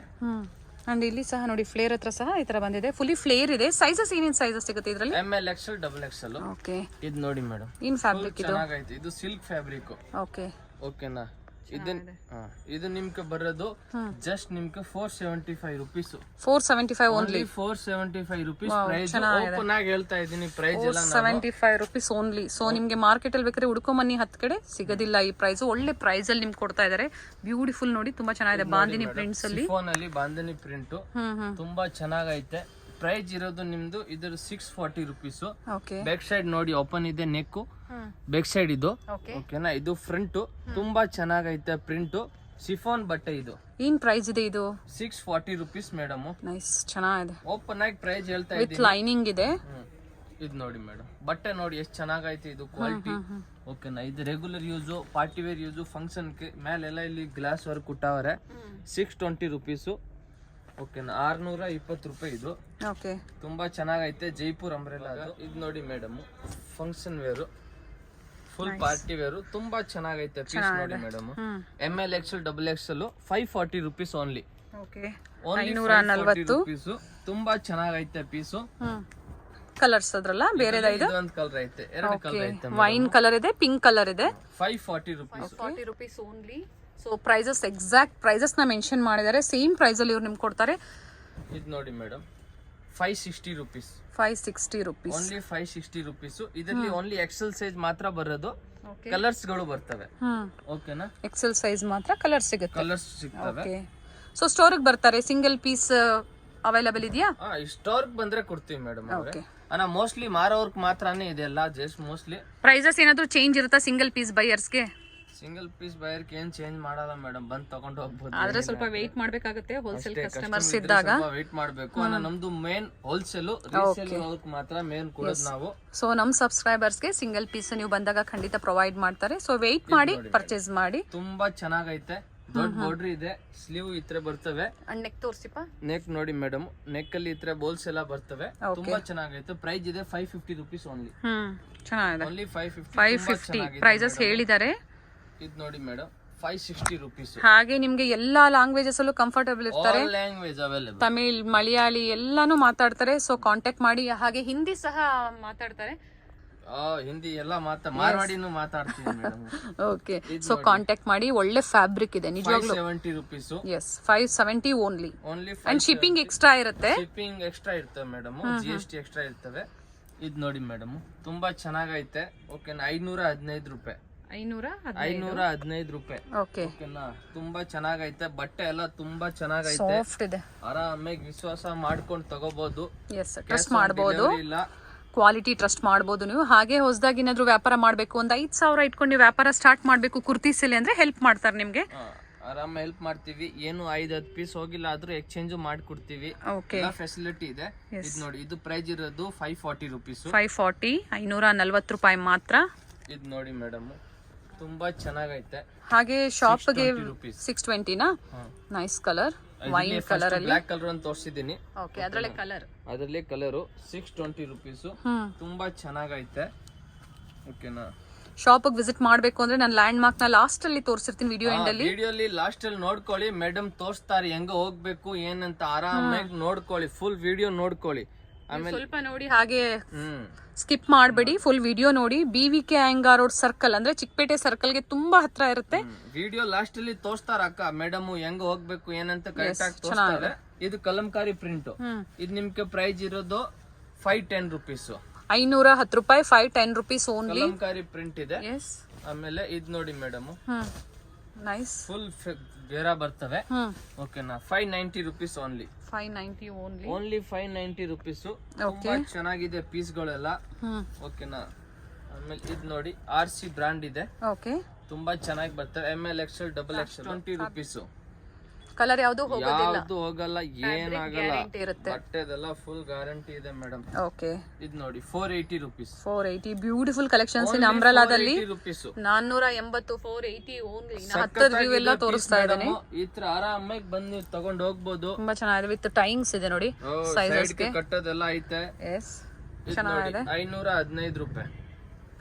ಅಂಡ್ ಇಲ್ಲಿ ಸಹ ನೋಡಿ ಫ್ಲೇರ್ ಹತ್ರ ಸಹ ಈ ತರ ಬಂದಿದೆ, ಫುಲ್ಲಿ ಫ್ಲೇರ್ ಇದೆ. ಸೈಜಸ್ ಏನೇನ್ ಸೈಜಸ್ ಸಿಗುತ್ತೆ ಇದರಲ್ಲಿ? ML XL XXL. ಓಕೆ, ಇದು ನೋಡಿ ಮೇಡಮ್, ಇನ್ ಫ್ಯಾಬ್ರಿಕ್ ಇದು ಚೆನ್ನಾಗೈತೆ. ಇದು ಸಿಲ್ಕ್ ಫ್ಯಾಬ್ರಿಕ್. ಓಕೆ, ಓಕೆನಾ, ಇದು ನಿಮ್ಗೆ ಬರೋದು ಜಸ್ಟ್ ನಿಮ್ಗೆ 475 rupees. 475 only. 475 rupees price. Open ಆಗಿ ಹೇಳ್ತಾ ಇದ್ದೀನಿ, ಪ್ರೈಸ್ ಎಲ್ಲ 475 ರುಪೀಸ್ ಓನ್ಲಿ. ಸೊ ನಿಮ್ಗೆ ಮಾರ್ಕೆಟ್ ಅಲ್ಲಿ ಬೇಕಾದ್ರೆ ಹುಡ್ಕೊಂಬನ್ನಿ, 10 ಕಡೆ ಸಿಗೋದಿಲ್ಲ ಈ ಪ್ರೈಸ್. ಒಳ್ಳೆ ಪ್ರೈಸ್ ಅಲ್ಲಿ ನಿಮ್ಗೆ ಕೊಡ್ತಾ ಇದಾರೆ. ಬ್ಯೂಟಿಫುಲ್ ನೋಡಿ, ತುಂಬಾ ಚೆನ್ನಾಗಿದೆ. ಬಾಂದಿನಿ ಪ್ರಿಂಟ್ಸ್ ಅಲ್ಲಿ, ಫೋನ್ ಅಲ್ಲಿ ಬಾಂದಿನಿ ಪ್ರಿಂಟ್ ತುಂಬಾ ಚೆನ್ನಾಗೈತೆ. ಪ್ರೈಸ್ ಇರೋದು ನಿಮ್ದು ಇದ್ರ 640 ರುಪೀಸ್. ಬ್ಯಾಕ್ ಸೈಡ್ ನೋಡಿ ಓಪನ್ ಇದೆ, ನೆಕ್ ಬ್ಯಾಕ್ ಸೈಡ್ ಇದು. ಓಕೆನಾ, ಇದು ಫ್ರಂಟ್ ತುಂಬಾ ಚೆನ್ನಾಗೈತೆ ಪ್ರಿಂಟ್. ಶಿಫಾನ್ ಬಟ್ಟೆ ಇದು. ಏನ್ ಪ್ರೈಸ್ ಇದೆ ಇದು? 640 ರುಪೀಸ್ ಮೇಡಮ್. ನೈಸ್, ಚೆನ್ನಾಗಿದೆ. ಓಪನ್ ಆಗಿ ಪ್ರೈಸ್ ಹೇಳ್ತಾ ಇದ್ದೀನಿ, ವಿತ್ ಲೈನಿಂಗ್ ಇದೆ. ಇದು ನೋಡಿ ಮೇಡಮ್, ಬಟ್ಟೆ ನೋಡಿ ಎಷ್ಟು ಚೆನ್ನಾಗೈತೆ ಇದು ಕ್ವಾಲಿಟಿ. ಓಕೆನಾ, ಇದು regular use, party wear use, function ಮೇಲೆಲ್ಲ ಇಲ್ಲಿ ಗ್ಲಾಸ್ ವರ್ಕ್ ಕೊಟ್ಟವ್ರೆ. 620 ರುಪೀಸ್. ಓಕೆನಾ, 620 ರೂಪಾಯಿ ಇದು. ಓಕೆ, ತುಂಬಾ ಚೆನ್ನಾಗೈತೆ. ಜೈಪುರ್ ಅಂಬ್ರೆಲಾ. ಇದು ನೋಡಿ madam, function wear, full party wear, ತುಂಬಾ ಚೆನ್ನಾಗೈತೆ ಪೀಸ್ ನೋಡಿ madam. ML XL XXL 540 rupees only. Okay, 540 rupees. ತುಂಬಾ ಚೆನ್ನಾಗೈತೆ ಪೀಸು. ಕಲರ್ಸ್ ಅದ್ರಲ್ಲ ಬೇರೆದ ಇದು ಇದೊಂದು ಕಲರ್ ಐತೆ, ಎರಡು ಕಲರ್ ಐತೆ. ವೈನ್ ಕಲರ್ ಇದೆ, ಪಿಂಕ್ ಕಲರ್ ಇದೆ. 540 rupees. 40 rupees only. So prices exact prices ನ ಮೆನ್ಷನ್ ಮಾಡಿದ್ದಾರೆ. ಸೇಮ್ ಪ್ರೈಸ್ ಅಲ್ಲಿ ಇವ್ರು ನಿಮ್ಗೆ ಕೊಡ್ತಾರೆ. ಇದು ನೋಡಿ madam 560 rupees. 560 rupees. Only 560 rupees. ಇದರಲ್ಲಿ ಓನ್ಲಿ ಎಕ್ಸೆಲ್ ಸೈಜ್ ಮಾತ್ರ ಬರೋದು, ಕಲರ್ಸ್ ಗಳು ಬರ್ತವೆ. ಓಕೆನಾ? ಎಕ್ಸೆಲ್ ಸೈಜ್ ಮಾತ್ರ ಕಲರ್ ಸಿಗುತ್ತೆ. ಕಲರ್ಸ್ ಸಿಗ್ತವೆ. ಓಕೆ. ಸೊ ಸ್ಟೋರ್ಗೆ ಬರ್ತಾರೆ, ಸಿಂಗಲ್ ಪೀಸ್ ಅವೈಲೇಬಲ್ ಇದೆಯಾ? ಸ್ಟೋರ್ ಬಂದ್ರೆ ಕೊಡ್ತೀವಿ ಮೇಡಮ್. ಅಣ್ಣ ಮೋಸ್ಟ್ಲಿ ಮಾರೋರ್ಕ್ ಮಾತ್ರನೇ ಇದೆಲ್ಲ, ಜಸ್ಟ್ ಮೋಸ್ಟ್ಲಿ. ಪ್ರೈಸಸ್ ಏನಾದ್ರು ಚೇಂಜ್ ಇರುತ್ತಾ ಸಿಂಗಲ್ ಪೀಸ್ ಬೈಯರ್ಸ್ಗೆ? ಸಿಂಗಲ್ ಪೀಸ್ ಬೈಯರ್ಗೆ ಏನ್ ಚೇಂಜ್ ಮಾಡಲ್ಲ ಮೇಡಮ್, ಬಂದ್ ತಗೊಂಡು ಹೋಗ್ಬೋದು. ಆದ್ರೆ ಸ್ವಲ್ಪ ವೇಟ್ ಮಾಡ್ಬೇಕಾಗುತ್ತೆ ಹೋಲ್ಸೇಲ್ ಕಸ್ಟಮರ್ಸ್ ಇದ್ದಾಗ. ವೇಟ್ ಮಾಡ್ಬೇಕು. ನಮ್ದು ಮೇನ್ ಹೋಲ್ಸೇಲ್, ರೀಸೇಲ್ ಅವ್ರಿಗೆ ಮಾತ್ರ ಮೇನ್ ಕೊಡೋದು ನಾವು. ಸೊ ನಮ್ ಸಬ್ಸ್ಕ್ರೈಬರ್ಸ್ಗೆ ಸಿಂಗಲ್ ಪೀಸ್ ನೀವು ಬಂದಾಗ ಖಂಡಿತ ಪ್ರೊವೈಡ್ ಮಾಡ್ತಾರೆ. ಸೊ ವೇಟ್ ಮಾಡಿ ಪರ್ಚೇಸ್ ಮಾಡಿ. ತುಂಬಾ ಚೆನ್ನಾಗೈತೆ. ದೊಡ್ಡ ಬಾರ್ಡರ್ ಇದೆ, ಸ್ಲೀವ್ ಇತ್ರ ಬರ್ತವೆ. ನೆಕ್ ತೋರ್ಸಿಪ್ಪ. ನೆಕ್ ನೋಡಿ ಮೇಡಮ್, ನೆಕ್ ಅಲ್ಲಿ ಇತ್ರ ಬೋಲ್ಸ್ ಎಲ್ಲ ಬರ್ತವೆ. ತುಂಬಾ ಚೆನ್ನಾಗೈತೆ. ಪ್ರೈಸ್ ಇದೆ 550 rupees ಓನ್ಲಿ. ಚೆನ್ನಾಗಿದೆ. ಓನ್ಲಿ 550 ಪ್ರೈಸಸ್ ಹೇಳಿದ್ದಾರೆ. ಇದು ನೋಡಿ ಮೇಡಮ್ 560 rupees. ಹಾಗೆ ನಿಮ್ಗೆ ಎಲ್ಲಾ ಲ್ಯಾಂಗ್ವೇಜಸ್ ಅಲ್ಲೂ ಕಂಫರ್ಟಬಲ್ ಇರ್ತಾರೆ. All language available. Tamil, Malayali ಎಲ್ಲಾನು ಮಾತಾಡ್ತಾರೆ. ಸೊ ಕಾಂಟ್ಯಾಕ್ಟ್ ಮಾಡಿ. ಹಾಗೆ ಹಿಂದಿ ಸಹ ಮಾತಾಡ್ತಾರೆ. ಹಿಂದಿ ಎಲ್ಲ ಮಾರ್ವಾಡಿನೂ ಮಾತಾಡ್ತೀನಿ ಮೇಡಮ್. ಓಕೆ. ಸೊ ಕಾಂಟ್ಯಾಕ್ಟ್ ಮಾಡಿ. ಒಳ್ಳೆ ಫ್ಯಾಬ್ರಿಕ್ ಇದೆ ನಿಜವಾಗ್ಲೂ. 570 rupees. Yes 570 only. Only. And shipping extra ಇರುತ್ತೆ. ಶಿಪ್ಪಿಂಗ್ ಎಕ್ಸ್ಟ್ರಾ ಇರ್ತವೆ ಮೇಡಮ್, GST ಎಕ್ಸ್ಟ್ರಾ ಇರ್ತವೆ. ಇದು ನೋಡಿ ಮೇಡಮ್ ತುಂಬಾ ಚೆನ್ನಾಗೈತೆ. ಓಕೆನಾ? 515 ರೂಪಾಯಿ. 515 ರೂಪಾಯಿ. ಓಕೆನಾ? ತುಂಬಾ ಚೆನ್ನಾಗೈತೆ. ಬಟ್ಟೆ ಎಲ್ಲ ತುಂಬಾ ಚೆನ್ನಾಗೈತೆ, ಸಾಫ್ಟ್ ಇದೆ. ಆರಾಮಾಗಿ ವಿಶ್ವಾಸ ಮಾಡ್ಕೊಂಡು ತಗೋಬಹುದು. ಎಸ್, ಟ್ರಸ್ಟ್ ಮಾಡಬಹುದು. ಕ್ವಾಲಿಟಿ ಟ್ರಸ್ಟ್ ಮಾಡಬಹುದು ನೀವು. ಹಾಗೆ ಹೊಸದಾಗಿ ಏನಾದ್ರು ವ್ಯಾಪಾರ ಮಾಡಬೇಕು, ಒಂದು 5,000 ಇಟ್ಕೊಂಡು ನೀವು ವ್ಯಾಪಾರ ಸ್ಟಾರ್ಟ್ ಮಾಡಬೇಕು ಕುರ್ತೀಸಲ್ಲಿ ಅಂದ್ರೆ ಹೆಲ್ಪ್ ಮಾಡ್ತಾರೆ ನಿಮ್ಗೆ. ಆರಾಮ ಹೆಲ್ಪ್ ಮಾಡ್ತೀವಿ. ಏನು 5-10 ಪೀಸ್ ಹೋಗಿಲ್ಲ ಆದ್ರೂ ಎಕ್ಸ್ಚೇಂಜ್ ಮಾಡ್ಕೊಡ್ತೀವಿ. ಫೆಸಿಲಿಟಿ ಇದೆ. ಇದು ನೋಡಿ, ಇದು ಪ್ರೈಸ್ ಇರೋದು 540 rupees. 540, 540 ರೂಪಾಯಿ ಮಾತ್ರ. ಇದು ನೋಡಿ ಮೇಡಮ್ ತುಂಬಾ ಚೆನ್ನಾಗೈತೆ. ಹಾಗೆ ಶಾಪ್ಗೆ 620 ನಾ? ನೈಸ್ ಕಲರ್, ವೈನ್ ಕಲರ್ ಅಲ್ಲಿ. ಬ್ಲಾಕ್ ಕಲರ್ ಅಂತ ತೋರಿಸಿದೀನಿ. ಓಕೆ, ಅದರಲ್ಲೇ ಕಲರ್. ಅದರಲ್ಲೇ ಕಲರ್ 620 rupees. ತುಂಬಾ ಚೆನ್ನಾಗೈತೆ. ಓಕೆನಾ? ಶಾಪಿಗೆ ವಿಸಿಟ್ ಮಾಡಬೇಕು ಅಂದ್ರೆ ನಾನು ಲ್ಯಾಂಡ್ ಮಾರ್ಕ್ ನ ಲಾಸ್ಟ್ ಅಲ್ಲಿ ತೋರಿಸಿರ್ತೀನಿ ವಿಡಿಯೋ ಎಂಡ್ ಅಲ್ಲಿ. ವಿಡಿಯೋಲಿ ಲಾಸ್ಟ್ ಅಲ್ಲಿ ನೋಡ್ಕೊಳ್ಳಿ, ಮೇಡಮ್ ತೋರಿಸ್ತಾರೆ ಹೆಂಗ ಹೋಗ್ಬೇಕು ಏನಂತ. ಆರಾಮಾಗಿ ನೋಡ್ಕೊಳ್ಳಿ, ಫುಲ್ ವಿಡಿಯೋ ನೋಡ್ಕೊಳ್ಳಿ. ಆಮೇಲೆ ಸ್ವಲ್ಪ ನೋಡಿ, ಹಾಗೆ ಸ್ಕಿಪ್ ಮಾಡಬೇಡಿ, ಫುಲ್ ವಿಡಿಯೋ ನೋಡಿ. BVK ಅಯ್ಯಂಗಾರ್ ರೋಡ್ ಸರ್ಕಲ್ ಅಂದ್ರೆ ಚಿಕ್ಕಪೇಟೆ ಸರ್ಕಲ್ ಗೆ ತುಂಬಾ ಹತ್ರ ಇರುತ್ತೆ. ವಿಡಿಯೋ ಲಾಸ್ಟ್ ಅಲ್ಲಿ ತೋರಿಸ್ತಾರ ಅಕ್ಕ, ಮೇಡಮ್ ಹೆಂಗ ಹೋಗ್ಬೇಕು ಏನಂತ ಕರೆಕ್ಟ್ ಆಗಿ ತೋರಿಸ್ತಾರೆ. ಇದು ಕಲಂಕಾರಿ ಪ್ರಿಂಟ್. ಇದು ನಿಮ್ಗೆ ಪ್ರೈಸ್ ಇರೋದು 510 rupees. 510 ರೂಪಾಯಿ, 510 rupees ಓನ್ಲಿ. ಕಲಂಕಾರಿ ಪ್ರಿಂಟ್ ಇದೆ. ಆಮೇಲೆ ಇದು ನೋಡಿ ಮೇಡಮ್, ನೈಸ್, ಫುಲ್ ಬೇರ ಬರ್ತವೆ. ಓಕೆನಾ? 590 rupees only. 590 only. Only 590 rupees. ತುಂಬಾ ಚೆನ್ನಾಗಿದೆ ಪೀಸ್ ಗಳೆಲ್ಲ. ಓಕೆನಾ? ಆಮೇಲೆ ಇದು ನೋಡಿ RC ಬ್ರಾಂಡ್ ಇದೆ. ಓಕೆ, ತುಂಬಾ ಚೆನ್ನಾಗಿ ಬರ್ತವೆ. ML XL XXL 20 rupees. Colour ಯಾವುದು ಹೋಗಲ್ಲ, ಏನಾಗಲ್ಲ. ಬಟ್ಟೆದೆಲ್ಲ ಫುಲ್ ಗ್ಯಾರಂಟಿ ಇದೆ ಮೇಡಮ್. ಓಕೆ, ಇದು ನೋಡಿ 480 rupees. 480 ಬ್ಯೂಟಿಫುಲ್ ಕಲೆಕ್ಷನ್ಸ್ ಇನ್ ಅಂಬ್ರೆಲಾದಲ್ಲಿ. 480, 480 ಓನ್ಲಿ. ಹತ್ತಿರ ವ್ಯೂ ಎಲ್ಲ ತೋರಿಸ್ತಾ ಇದ್ದೇನೆ. ಈ ತರ ಆರಾಮಾಗಿ ಬಂದು ನೀವು ತಗೊಂಡು ಹೋಗ್ಬೋದು. ತುಂಬಾ ಚೆನ್ನಾಗಿದೆ. ವಿತ್ ಟೈಮ್ಸ್ ಇದೆ ನೋಡಿ, ಸೈಜಸ್ ಗೆ ಕಟ್ಟೋದೆಲ್ಲ ಐತೆ. ಎಸ್, ಚೆನ್ನಾಗಿದೆ. 515 ರೂಪಾಯಿ.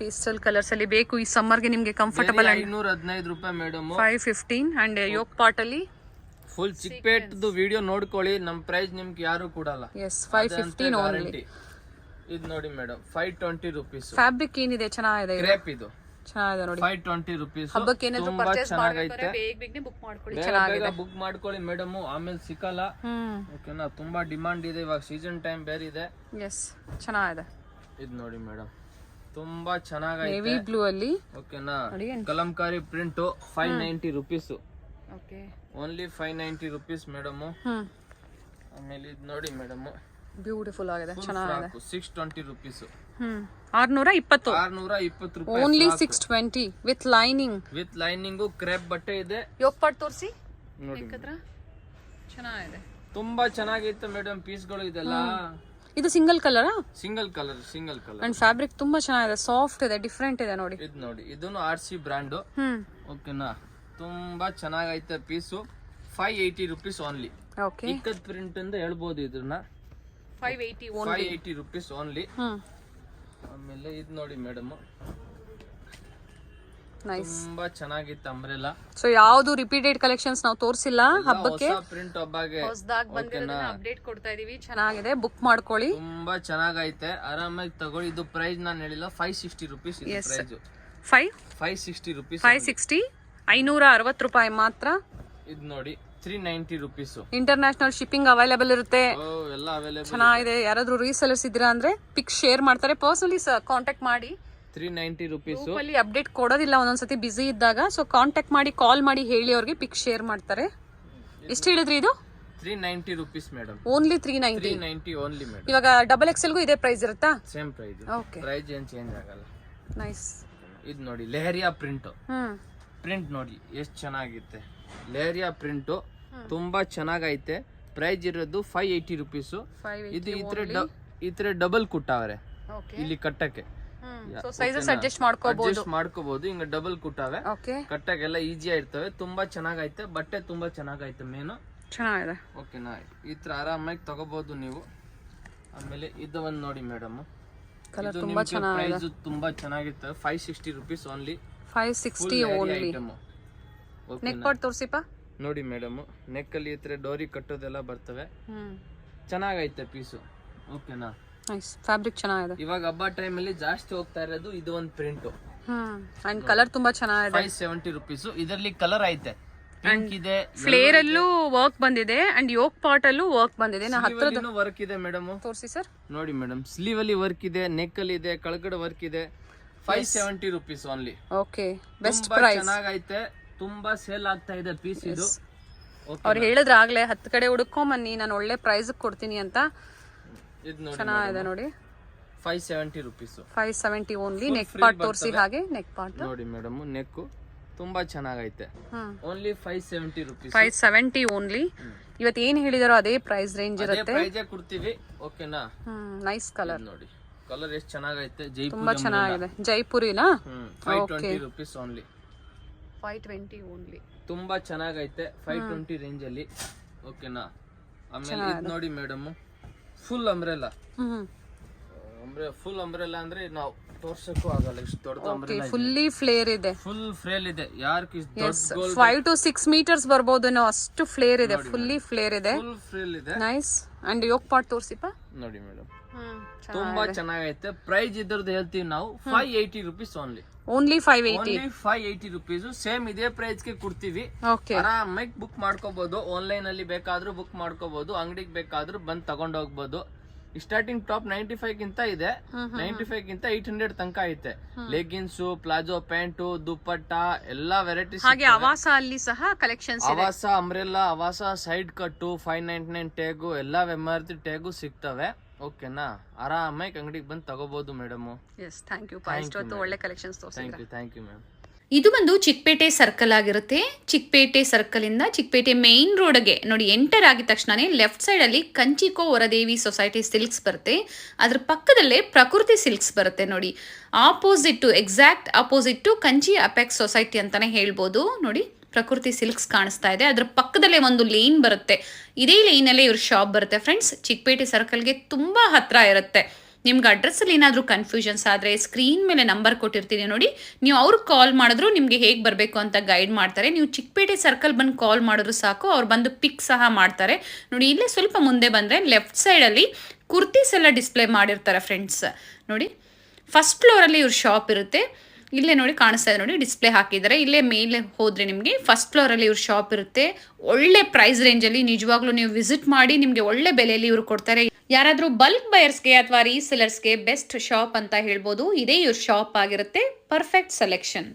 ಪೇಸ್ಟಲ್ ಕಲರ್ಸ್ ಅಲ್ಲಿ ಬೇಕು ಈ ಸಮ್ಮರ್ ಗೆ ನಿಮ್ಗೆ ಕಂಫರ್ಟಬಲ್. 515 ರೂಪಾಯಿ ಮೇಡಮ್. 515 ಅಂಡ್ ಯೋಕ್ ಪಾಟ್ ಅಲ್ಲಿ ಫುಲ್ ಚಿಕ್ಕಪೇಟದು ವಿಡಿಯೋ ನೋಡ್ಕೊಳ್ಳಿ. ನಮ್ ಪ್ರೈಸ್ ನಿಮ್ಗೆ ಯಾರು ಕೊಡಲ್ಲ. Yes, 515 only. ಇದು ನೋಡಿ ಮೇಡಮ್ 520 rupees. ಫ್ಯಾಬ್ರಿಕ್ ಏನಿದೆ, ಚೆನ್ನಾಗಿದೆ. ಕ್ರೇಪ್ ಇದು ಚೆನ್ನಾಗಿದೆ ನೋಡಿ. 520 rupees. ಹಬ್ಬಕ್ಕೆ ಏನಾದ್ರು ಪರ್ಚೇಸ್ ಮಾಡಬೇಕಾದ್ರೆ ಬೇಗ ಬುಕ್ ಮಾಡ್ಕೊಳ್ಳಿ. ಚೆನ್ನಾಗಿದೆ, ಬುಕ್ ಮಾಡ್ಕೊಳ್ಳಿ ಮೇಡಮ್, ಆಮೇಲೆ ಸಿಕ್ಕಲ್ಲ. ಓಕೆನಾ? ತುಂಬಾ ಡಿಮಾಂಡ್ ಇದೆ ಇವಾಗ, ಸೀಸನ್ ಟೈಮ್ ಬೇರೆ ಇದೆ. ಎಸ್, ಚೆನ್ನಾಗಿದೆ. ಇದು ನೋಡಿ ಮೇಡಮ್ ತುಂಬಾ ಚೆನ್ನಾಗಿದೆ. ನೇವಿ ಬ್ಲೂ ಅಲ್ಲಿ. ಓಕೆನಾ? Kalamkari print 590 rupees. Okay, only 590 rupees madam. ಆಮೇಲೆ ಇದು ನೋಡಿ ಮೇಡಮ್ ಬ್ಯೂಟಿಫುಲ್ ಆಗಿದೆ, ಚೆನ್ನಾಗಿದೆ. 620 rupees. 620 ರೂಪಾಯಿ only. 620 with lining. With lining crepe ಬಟ್ಟೆ ಇದೆ. ಯೋಕ್ ಪಾಟ್ ತೋರಿಸಿ ನೋಡಿ, ಚೆನ್ನಾಗಿದೆ. ತುಂಬಾ ಚೆನ್ನಾಗಿತ್ತು ಮೇಡಮ್ ಪೀಸ್ಗಳು ಇದೆಲ್ಲ. ಇದು single colour. Single colour and fabric ತುಂಬಾ ಚೆನ್ನಾಗಿದೆ, ಸಾಫ್ಟ್ ಇದೆ, ಡಿಫ್ರೆಂಟ್ ಇದೆ ನೋಡಿ. ಇದು ನೋಡಿ, ಇದನ್ನು RC ಬ್ರಾಂಡ್. ಓಕೆನಾ? ತುಂಬಾ ಚೆನ್ನಾಗೈತೆ piece. 580 rupees only. Okay, ikat print ಅಂತ ಹೇಳ್ಬೋದು ಇದನ್ನ. 580 rupees ಓನ್ಲಿ. ಆಮೇಲೆ ಇದು ನೋಡಿ ಮೇಡಮ್ ನೈಸ್. ತುಂಬಾ ಚೆನ್ನಾಗಿತ್ತು ಅಂಬ್ರೆಲಾ. ಸೊ ಯಾವ್ದು ರಿಪೀಟೆಡ್ ಕಲೆಕ್ಷನ್ಸ್ ನಾವು ತೋರಿಸಿಲ್ಲ ಹಬ್ಬಕ್ಕೆ, ಹೊಸ ಪ್ರಿಂಟ್ ಹಬ್ಬಗೆ ಹೊಸದಾಗಿ ಬಂದಿರೋದನ್ನ ಅಪ್ಡೇಟ್ ಕೊಡ್ತಾ ಇದೀವಿ. ಚೆನ್ನಾಗಿದೆ, ಬುಕ್ ಮಾಡ್ಕೊಳ್ಳಿ. ತುಂಬಾ ಚೆನ್ನಾಗೈತೆ, ಆರಾಮಾಗಿ ತಗೊಳ್ಳಿ. ಇದು ಪ್ರೈಸ್ ನಾನು ಹೇಳಿಲ್ಲ, 560 rupees ಇದು ಪ್ರೈಸ್. 560 rupees. 560, 560 ರೂಪಾಯಿ ಮಾತ್ರ. ಇದು ನೋಡಿ 390 rupees. ಇಂಟರ್ನ್ಯಾಷನಲ್ ಶಿಪ್ಪಿಂಗ್ ಅವೈಲೇಬಲ್ ಇರುತ್ತೆ. ಎಲ್ಲ ಅವೈಲೇಬಲ್. ಚೆನ್ನಾಗಿದೆ. ಯಾರಾದ್ರೂ ರೀಸೆಲರ್ಸ್ ಇದ್ದೀರಾ ಅಂದ್ರೆ ಪಿಕ್ ಶೇರ್ ಮಾಡ್ತಾರೆ, ಪರ್ಸನಲಿ ಕಾಂಟ್ಯಾಕ್ಟ್ ಮಾಡಿ. 390 rupees. ಅಲ್ಲಿ ಅಪ್ಡೇಟ್ ಕೊಡೋದಿಲ್ಲ ಒಂದೊಂದ್ಸತಿ ಬಿಸಿ ಇದ್ದಾಗ, ಸೊ ಕಾಂಟ್ಯಾಕ್ಟ್ ಮಾಡಿ, ಕಾಲ್ ಮಾಡಿ ಹೇಳಿ, ಅವ್ರಿಗೆ ಪಿಕ್ ಶೇರ್ ಮಾಡ್ತಾರೆ. ಎಷ್ಟು ಹೇಳಿದ್ರಿ ಇದು? 390 rupees madam. Only 390. 390 only madam. ಇವಾಗ ಡಬಲ್ ಎಕ್ಸೆಲ್ಗೂ ಇದೇ ಪ್ರೈಸ್ ಇರುತ್ತಾ? Same price. ಓಕೆ, ಪ್ರೈಸ್ ಏನು ಚೇಂಜ್ ಆಗಲ್ಲ. ನೈಸ್. ಇದು ನೋಡಿ ಲೆಹರಿಯಾ ಪ್ರಿಂಟ್. ಪ್ರಿಂಟ್ ನೋಡಿ ಎಷ್ಟು ಚೆನ್ನಾಗಿತ್ತೆ. ಲೆಹರಿಯಾ ಪ್ರಿಂಟ್ ತುಂಬಾ ಚೆನ್ನಾಗೈತೆ. ಪ್ರೈಸ್ ಇರೋದು 580 rupees. ಇದು ಈ ತರ ಡಬಲ್ ಕುಟ್ಟಾವ್ರೆ ಇಲ್ಲಿ ಕಟ್ಟಕ್ಕೆ. ಸೈಜಸ್ ಅಡ್ಜಸ್ಟ್ ಮಾಡ್ಕೋಬಹುದು. ಹಿಂಗ ಡಬಲ್ ಕುಟ್ಟಾವೆ, ಕಟ್ಟಕ್ಕೆಲ್ಲ ಈಜಿ ಇರ್ತವೆ. ತುಂಬಾ ಚೆನ್ನಾಗೈತೆ, ಬಟ್ಟೆ ತುಂಬಾ ಚೆನ್ನಾಗೈತೆ. ಮೇನು ಚೆನ್ನಾಗಿದೆ. ಓಕೆನಾ, ಈ ತರ ಆರಾಮಾಗಿ ತಗೋಬಹುದು ನೀವು. ಆಮೇಲೆ ಇದು ಒಂದ್ ನೋಡಿ ಮೇಡಮ್, ತುಂಬಾ ಚೆನ್ನಾಗಿದೆ. ತುಂಬಾ ಚೆನ್ನಾಗಿರ್ತವೆ. 560 rupees only. 560 only. Neck part ತೋರಿಸಿಪ ನೋಡಿ ಮೇಡಮ್. ನೆಕ್ ಅಲ್ಲಿ ಈ ತರ ಡೋರಿ ಕಟ್ಟೋದೆಲ್ಲ ಬರ್ತವೆ. ಚೆನ್ನಾಗೈತೆ ಪೀಸು. ಓಕೆನಾ, ನೈಸ್. ಫ್ಯಾಬ್ರಿಕ್ ಚೆನ್ನಾಗಿದೆ. ಇವಾಗ ಹಬ್ಬ ಟೈಮ್ ಅಲ್ಲಿ ಜಾಸ್ತಿ ಹೋಗ್ತಾ ಇರೋದು ಇದು ಒಂದು ಪ್ರಿಂಟ್. ಅಂಡ್ ಕಲರ್ ತುಂಬಾ ಚೆನ್ನಾಗಿದೆ. 570 rupees. ಇದರಲ್ಲಿ ಕಲರ್ ಐತೆ, ಪಿಂಕ್ ಇದೆ, ಫ್ಲೇರ್ ಅಲ್ಲೂ ವರ್ಕ್ ಬಂದಿದೆ, ಅಂಡ್ ಯೋಕ್ ಪಾರ್ಟ್ ಅಲ್ಲೂ ವರ್ಕ್ ಬಂದಿದೆ. ನಾ ಹತ್ರದ ವರ್ಕ್ ಇದೆ ಮೇಡಮ್. ತೋರಿಸಿ ಸರ್. ನೋಡಿ ಮೇಡಮ್, ಸ್ಲೀವ್ ಅಲ್ಲಿ ವರ್ಕ್ ಇದೆ, ನೆಕ್ ಅಲ್ಲಿ ಇದೆ, ಕೆಳಗಡೆ ವರ್ಕ್ ಇದೆ. 570 rupees only. Okay, best price. ಚೆನ್ನಾಗೈತೆ, ತುಂಬಾ ಸೇಲ್ ಆಗ್ತಾ ಇದೆ ಪೀಸ್ ಇದು. ಅವ್ರು ಹೇಳಿದ್ರ ಆಗ್ಲೇ 10 ಕಡೆ ಹುಡುಕೊಂಬನ್ನಿ, ನಾನು ಒಳ್ಳೆ ಪ್ರೈಸ್ ಕೊಡ್ತೀನಿ ಅಂತ. ಇದು ನೋಡಿ ಚೆನ್ನಾಗಿದೆ ನೋಡಿ. 570 rupees. 570 ಓನ್ಲಿ. ನೆಕ್ ಪಾರ್ಟ್ ತೋರಿಸಿ. ಹಾಗೆ ನೆಕ್ ಪಾರ್ಟ್ ನೋಡಿ ಮೇಡಮ್, ನೆಕ್ ತುಂಬಾ ಚೆನ್ನಾಗೈತೆ. Only 570 rupees. 570 ಓನ್ಲಿ. ಇವತ್ತು ಏನ್ ಹೇಳಿದಾರೋ ಅದೇ ಪ್ರೈಸ್ ರೇಂಜ್ ಇರುತ್ತೆ. ಪ್ರೈಸ್ ಕೊಡ್ತೀವಿ. ಓಕೆನಾ, ನೈಸ್ ಕಲರ್ ನೋಡಿ. ಕಲರ್ ಎಷ್ಟು ಚೆನ್ನಾಗೈತೆ. ಜೈಪುರಿ ತುಂಬಾ ಚೆನ್ನಾಗಿದೆ. ಜೈಪುರಿನಾ? 520 rupees ಓನ್ಲಿ. 520 ಓನ್ಲಿ. ತುಂಬಾ ಚೆನ್ನಾಗೈತೆ 520 ರೇಂಜ್ ಅಲ್ಲಿ. ಓಕೆನಾ, ಆಮೇಲೆ ಇದು ನೋಡಿ madam, full umbrella. Full umbrella ಅಂದ್ರೆ ನಾವು ತೋರ್ಸಕ್ಕೂ ಆಗಲ್ಲ, ಇಷ್ಟು ದೊಡ್ಡ ಅಂಬ್ರೆಲಾ. ಫುಲ್ಲಿ ಫ್ಲೇರ್ ಇದೆ. ಫುಲ್ ಫ್ಲೇರ್ ಇದೆ. ಯಾರ್ಕಿ 5 to 6 meters ಬರ್ಬೋದೇನೋ ಅಷ್ಟು ಫ್ಲೇರ್ ಇದೆ. ಫುಲ್ಲಿ ಫ್ಲೇರ್ ಇದೆ. ಫುಲ್ ಫ್ಲೇರ್ ಇದೆ. ನೈಸ್. ಅಂಡ್ ಯೋಕ್ ಪಾರ್ಟ್ ತೋರಿಸಿಪ ನೋಡಿ ಮೇಡಮ್, ತುಂಬಾ ಚೆನ್ನಾಗೈತೆ. ಪ್ರೈಸ್ ಇದ್ರದ್ದು ಹೇಳ್ತೀವಿ ನಾವು 580 rupees only. Only 580. 580 rupees. Same ಇದೇ ಪ್ರೈಸ್ ಗೆ ಕೊಡ್ತೀವಿ. ಆರಾಮಾಗಿ ಬುಕ್ ಮಾಡ್ಕೋಬಹುದು. ಆನ್ಲೈನ್ ಅಲ್ಲಿ ಬೇಕಾದ್ರೂ ಬುಕ್ ಮಾಡ್ಕೋಬಹುದು, ಅಂಗಡಿಗೆ ಬೇಕಾದ್ರೂ ಬಂದ್ ತಗೊಂಡ್ ಹೋಗ್ಬೋದು. ಸ್ಟಾರ್ಟಿಂಗ್ ಟಾಪ್ 95 ಗಿಂತ ಇದೆ, 95 ಗಿಂತ 800 ತನಕ ಐತೆ. ಲೆಗಿನ್ಸ್, ಪ್ಲಾಜೋ ಪ್ಯಾಂಟು, ದುಪ್ಪಟ್ಟ ಎಲ್ಲಾ ವೆರೈಟೀಸ್. ಹಾಗೆ ಅವಾಸ ಅಲ್ಲಿ ಸಹ ಕಲೆಕ್ಷನ್ಸ್ ಇದೆ. ಅವಾಸ ಅಂಬ್ರೆಲ್ಲಾ, ಅವಾಸ ಸೈಡ್ ಕಟ್ಟು, 599 ಟ್ಯಾಗು, ಎಲ್ಲಾ MRP ಟ್ಯಾಗು ಸಿಗ್ತವೆ. ಓಕೆನಾ, ಆರಾಮಾಗಿ ಅಂಗಡಿಗೆ ಬಂದು ತಗೋಬಹುದು ಮೇಡಮ್. Yes, thank you. ಒಳ್ಳೆ ಕಲೆಕ್ಷನ್ಸ್ ತೋರಿಸಿದ್ರಿ. Thank you ma'am. ಇದು ಬಂದು ಚಿಕ್ಕಪೇಟೆ ಸರ್ಕಲ್ ಆಗಿರುತ್ತೆ. ಚಿಕ್ಕಪೇಟೆ ಸರ್ಕಲ್ ಇಂದ ಚಿಕ್ಕಪೇಟೆ ಮೇನ್ ರೋಡ್ಗೆ ನೋಡಿ ಎಂಟರ್ ಆಗಿದ ತಕ್ಷಣನೇ ಲೆಫ್ಟ್ ಸೈಡ್ ಅಲ್ಲಿ ಕಂಚಿಕೋ ವರದೇವಿ ಸೊಸೈಟಿ ಸಿಲ್ಕ್ಸ್ ಬರುತ್ತೆ. ಅದ್ರ ಪಕ್ಕದಲ್ಲೇ ಪ್ರಕೃತಿ ಸಿಲ್ಕ್ಸ್ ಬರುತ್ತೆ ನೋಡಿ. Exact opposite to Kanchi apex society ಅಂತಾನೆ ಹೇಳ್ಬೋದು. ನೋಡಿ, ಪ್ರಕೃತಿ ಸಿಲ್ಕ್ಸ್ ಕಾಣಿಸ್ತಾ ಇದೆ. ಅದ್ರ ಪಕ್ಕದಲ್ಲೇ ಒಂದು ಲೇನ್ ಬರುತ್ತೆ. ಇದೇ ಲೈನಲ್ಲೇ ಇವ್ರ ಶಾಪ್ ಬರುತ್ತೆ ಫ್ರೆಂಡ್ಸ್. ಚಿಕ್ಕಪೇಟೆ ಸರ್ಕಲ್ಗೆ ತುಂಬಾ ಹತ್ರ ಇರುತ್ತೆ. ನಿಮ್ಗೆ ಅಡ್ರೆಸ್ಸಲ್ಲಿ ಏನಾದರೂ ಕನ್ಫ್ಯೂಷನ್ಸ್ ಆದರೆ ಸ್ಕ್ರೀನ್ ಮೇಲೆ ನಂಬರ್ ಕೊಟ್ಟಿರ್ತೀನಿ ನೋಡಿ, ನೀವು ಅವ್ರಿಗೆ ಕಾಲ್ ಮಾಡಿದ್ರು ನಿಮಗೆ ಹೇಗೆ ಬರಬೇಕು ಅಂತ ಗೈಡ್ ಮಾಡ್ತಾರೆ. ನೀವು ಚಿಕ್ಕಪೇಟೆ ಸರ್ಕಲ್ ಬಂದು ಕಾಲ್ ಮಾಡಿದ್ರು ಸಾಕು, ಅವ್ರು ಬಂದು ಪಿಕ್ ಸಹ ಮಾಡ್ತಾರೆ. ನೋಡಿ, ಇಲ್ಲೇ ಸ್ವಲ್ಪ ಮುಂದೆ ಬಂದರೆ ಲೆಫ್ಟ್ ಸೈಡಲ್ಲಿ ಕುರ್ತೀಸ್ ಎಲ್ಲ ಡಿಸ್ಪ್ಲೇ ಮಾಡಿರ್ತಾರೆ ಫ್ರೆಂಡ್ಸ್. ನೋಡಿ, ಫಸ್ಟ್ ಫ್ಲೋರಲ್ಲಿ ಇವ್ರ ಶಾಪ್ ಇರುತ್ತೆ. ಇಲ್ಲೇ ನೋಡಿ ಕಾಣಿಸ್ತಾ ಇದೆ ನೋಡಿ, ಡಿಸ್ಪ್ಲೇ ಹಾಕಿದ್ದಾರೆ. ಇಲ್ಲೇ ಮೇಲೆ ಹೋದರೆ ನಿಮಗೆ ಫಸ್ಟ್ ಫ್ಲೋರಲ್ಲಿ ಇವ್ರ ಶಾಪ್ ಇರುತ್ತೆ. ಒಳ್ಳೆ ಪ್ರೈಸ್ ರೇಂಜಲ್ಲಿ ನಿಜವಾಗ್ಲೂ ನೀವು ವಿಸಿಟ್ ಮಾಡಿ, ನಿಮಗೆ ಒಳ್ಳೆ ಬೆಲೆಯಲ್ಲಿ ಇವರು ಕೊಡ್ತಾರೆ. ಯಾರಾದರೂ ಬಲ್ಕ್ ಬಯರ್ಸ್ಗೆ ಅಥವಾ ರೀಸೆಲರ್ಸ್ಗೆ ಬೆಸ್ಟ್ ಶಾಪ್ ಅಂತ ಹೇಳ್ಬೋದು. ಇದೇ ಇವ್ರ ಶಾಪ್ ಆಗಿರುತ್ತೆ. Perfect selection.